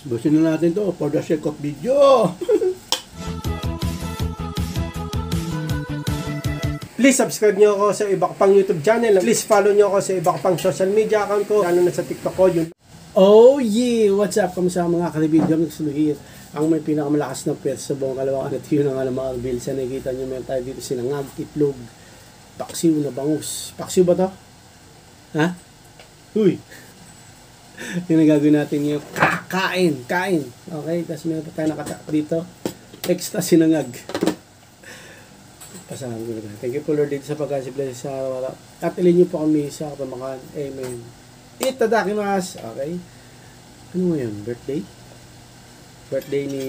Busin na natin to for the sake of video. Please subscribe nyo ako sa iba ko pang YouTube channel. Please follow nyo ako sa iba ko pang social media account ko. Lalo na sa TikTok ko. Yun. Oh yeah! What's up? Kamusta mga kalibidyo? Nagsuluhit. Ang may pinakamalakas na pets sa buong Kalawakan at yun ang alam mga kalibidyo. Sa nakikita nyo meron tayo dito sinangag, itlog, paksiw na bangus. Paksiw ba to? Ha? Uy! Yung nagagawin natin yung kain. Okay? Tapos meron pa tayo nakatak dito. Extra sinangag. Pasahan ko na. Thank you po Lord dito sa pagkasip bless sa araw-araw. At ilin niyo po kami sa kapamakan. Amen. Itadakimasu. Okay? Ano mo yun? Birthday? Birthday ni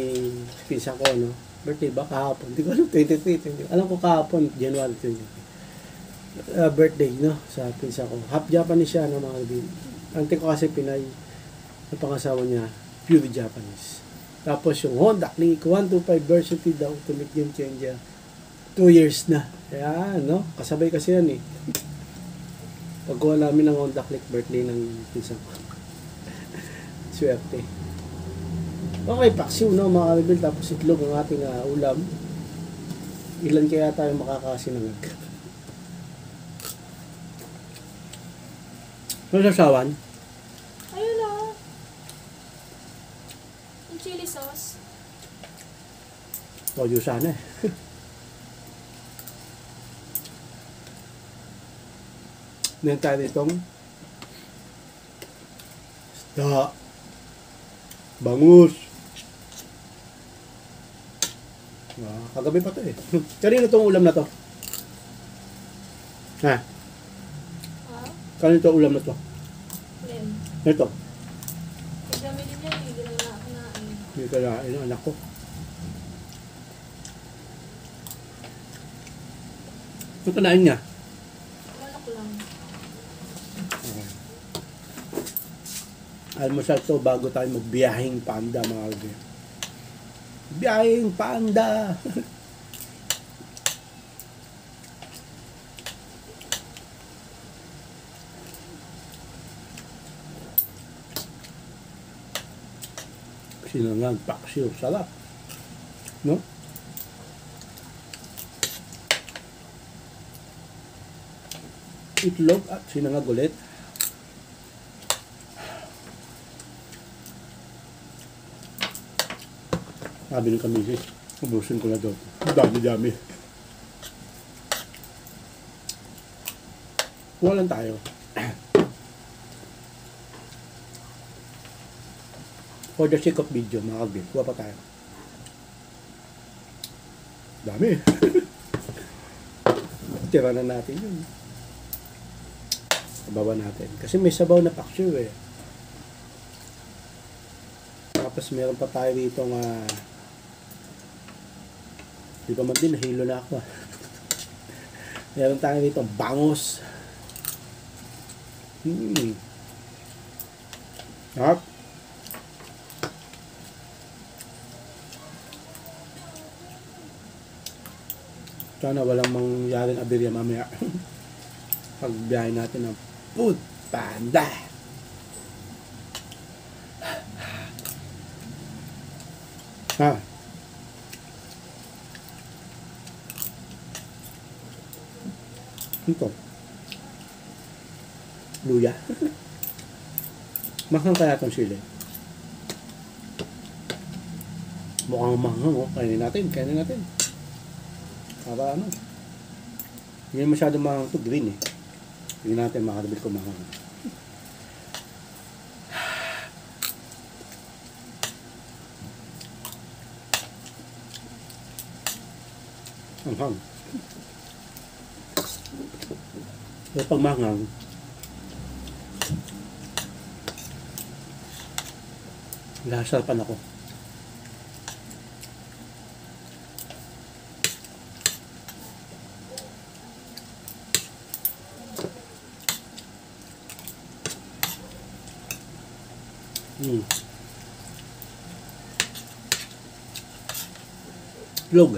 pinsan ko, no? Birthday ba? Kahapon. Hindi ko alam. 23. Alam ko kahapon. January 23. Birthday, no? Sa pinsan ko. Half Japanese siya, no? Mga kabin. Ante ko kasi Pinay. Ang pangasawa niya, pure Japanese. Tapos yung Honda Click 125 version daw. Ultimate game changer. 2 years na. Kaya, no? Kasabay kasi yan, eh. Pagkuha namin ng Honda Click birthday ng pinsan ko. Swerte. Okay, paksiw, no? Mga kalibin. Tapos itlog ang ating ulam. Ilan kaya tayo makakasinangag? Ano sasawan? Ayun na. Yung chili sauce. O, yun sana, eh. Meron tayo ditong isda, bangus. Kagabi pa to eh. Kanino tong ulam na to? Ha? Kanino tong ulam na to? Len. Ito. Kagami din yan eh. Hindi na nakakain. Hindi ka na anak ko. Ito kanain niya. Manok lang. Almusal to bago tayo magbiyahing Panda mga kalbi. Biyahing Panda! Sinangag, paksiw, sarap. No? Itlog at sinangag ulit. Sabi ng kamisis, ubusin ko na daw. Dami-dami. Kuha lang tayo. For the sake of video, mga kalbin, kuha pa tayo. Dami. Tira na natin yun. Sabawan natin. Kasi may sabaw na paksiw eh. Tapos meron pa tayo dito di pa man din, nahilo na ako. Meron tayo dito bangus. Sarap. Sana walang mangyaring aberya mamaya. Pagbiyahin natin ng Food Panda. Ha? Ito. Luya. Mahang kaya itong sili. Mukhang mahang, oh. Kainin natin. Para ano. Hindi masyado mahang ito. Green, eh. Hindi natin makarabil kung mahang. Anghang. Pero pag manghang, nasarapan ako. Log.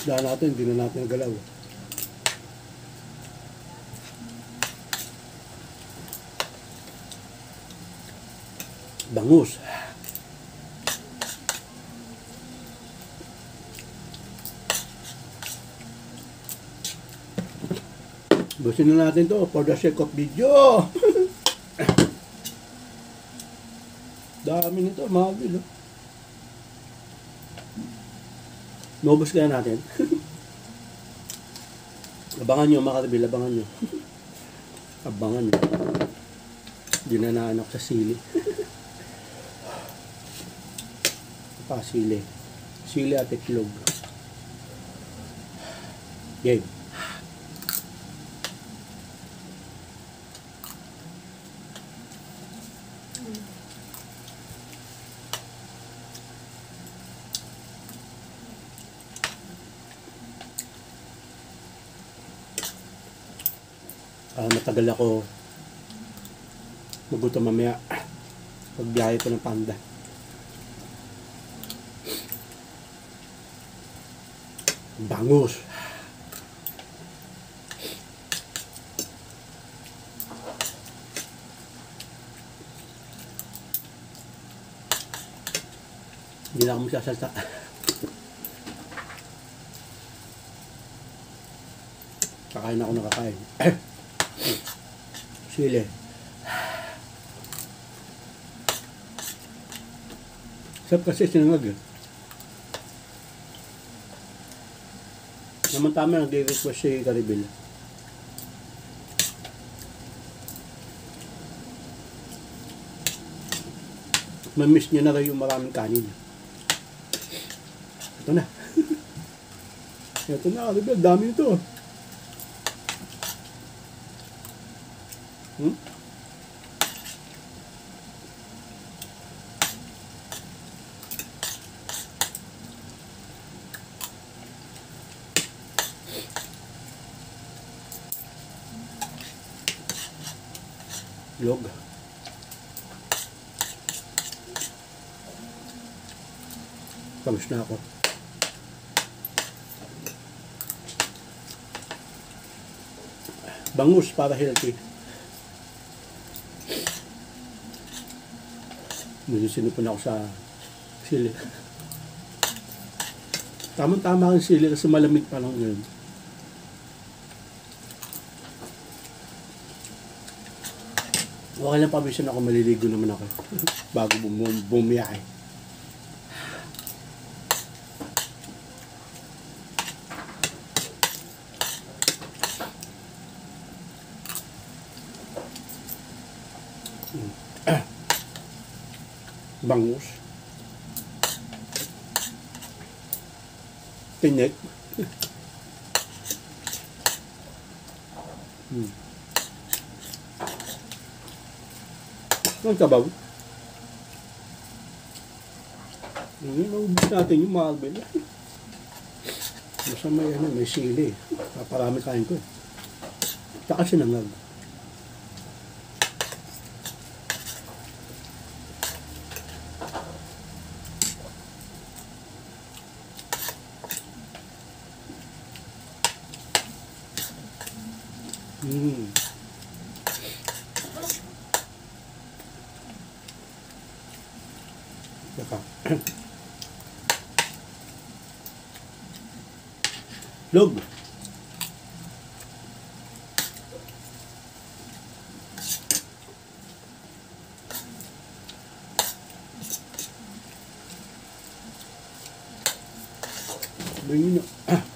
Dahil natin, hindi na natin nagalaw. Bangus. Busin na natin to for the sake of video. Dami nito, mga bilo. Nobos kaya natin. Abangan nyo, mga katabil, abangan nyo. Abangan nyo. Hindi na naanak sa sili. Pa, sili. Sili at itlog. Game. Matagal ako magutom mamaya pagbiyahe ko ng Panda. Bangus. Hindi na ako magsasalta. Kakain ako nakakain. Sili. Sarap kasi sinangag. Naman tama ang di-request si Karibel. Mamiss niya na rin yung maraming kanin. Ito na. Ito na, Karibel. Dami nito. Log. Tapos na ako. Bangus para healthy. Medyo sinupon ako sa sili. Tamang-tama ang sili kasi malamig pa lang yun. Okay lang, pabisan ako, maliligo naman ako bago bumiyahe. Bangus. Tinik. Ang sabaw. Naubos natin yung Marvel. Basta may sili. Paparami kain ko. Tsaka sinangag. Log.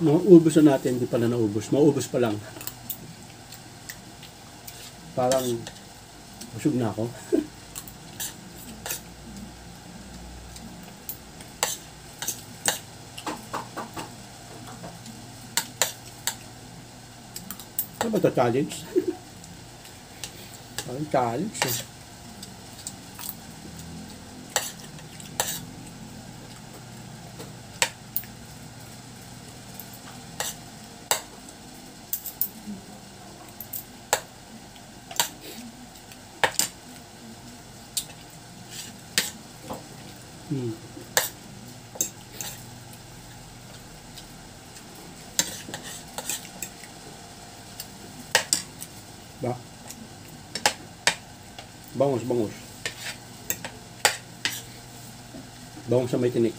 Maubos na natin, hindi pala naubos. Maubos pa lang. Parang busog na ako. Ano ba ito? Challenge? Parang challenge eh. Ba? Bangus. Bawang sa may tinik.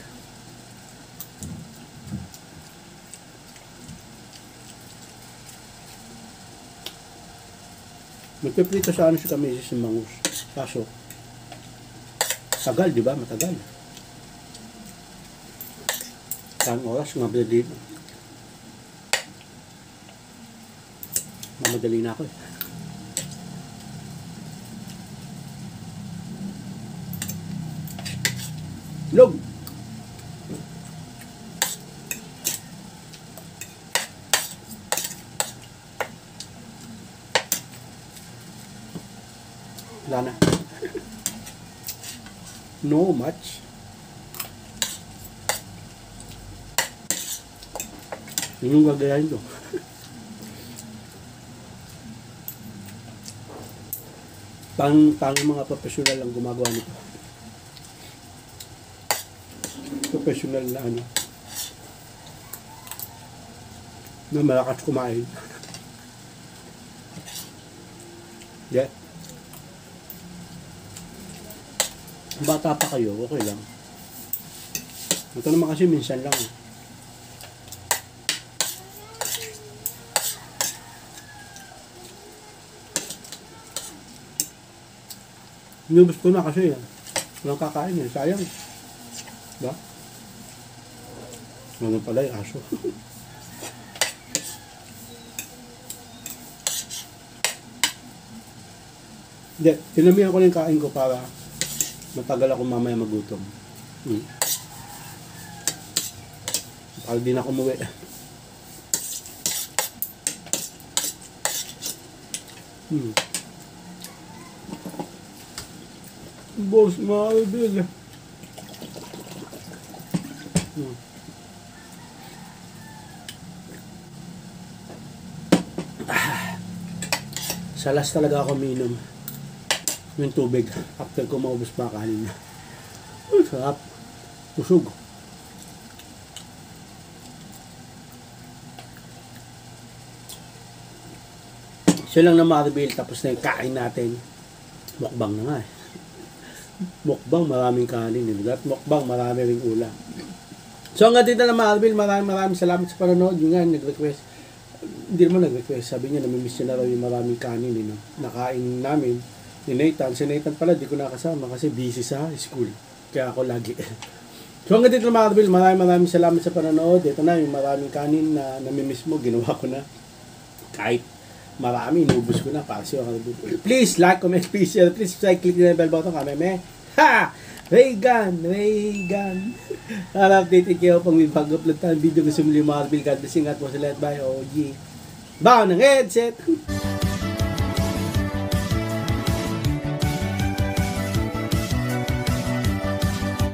Magpiprito sa ano si Kamisis yung bangus. Kaso, tagal, di ba? Matagal. Saan oras nga ba dito? Mamadali na ako eh. Log! Wala na. No much. Yun yung gagayahin ko. Pang mga professional ang gumagawa nito. Professional na ano. Na malakas kumain. Yeah. Bata pa kayo, okay lang. Ito naman kasi minsan lang. Inubos ko na kasi walang kakain eh. Sayang. Diba? Ano pala yung aso. Hindi, tinamihan ko na yung kain ko para matagal ako mamaya magutom. Para di na ako umuwi. Boss, mahal. Salas talaga ako minom yung tubig after ko maubos pa kanina. Sarap. Busog. Siya lang na ma-reveal tapos na yung kain natin. Mukbang na nga eh. Mukbang maraming kanin. At mukbang marami ring ulam. So hanggang dito na ma-reveal. Maraming salamat sa panonood. Yung nga nag-request. Hindi naman nag-request. Sabi niya namimiss niya na raw yung maraming kanin. Eh, no? Nakain namin ni Nathan. Si Nathan pala di ko nakasama kasi busy sa school. Kaya ako lagi. So hanggang dito na mga maraming salamat sa panonood. Ito na yung maraming kanin na namimiss mo. Ginawa ko na. Kahit marami, inubos ko na. Please like, comment, please share. Please click the bell button. Kameme. Ha! Reagan! Update kayo pang may pag-upload tayong video. Gusto mo yung mga God bless. Ingat po sa lahat. Bye. OG. Bao ng headset!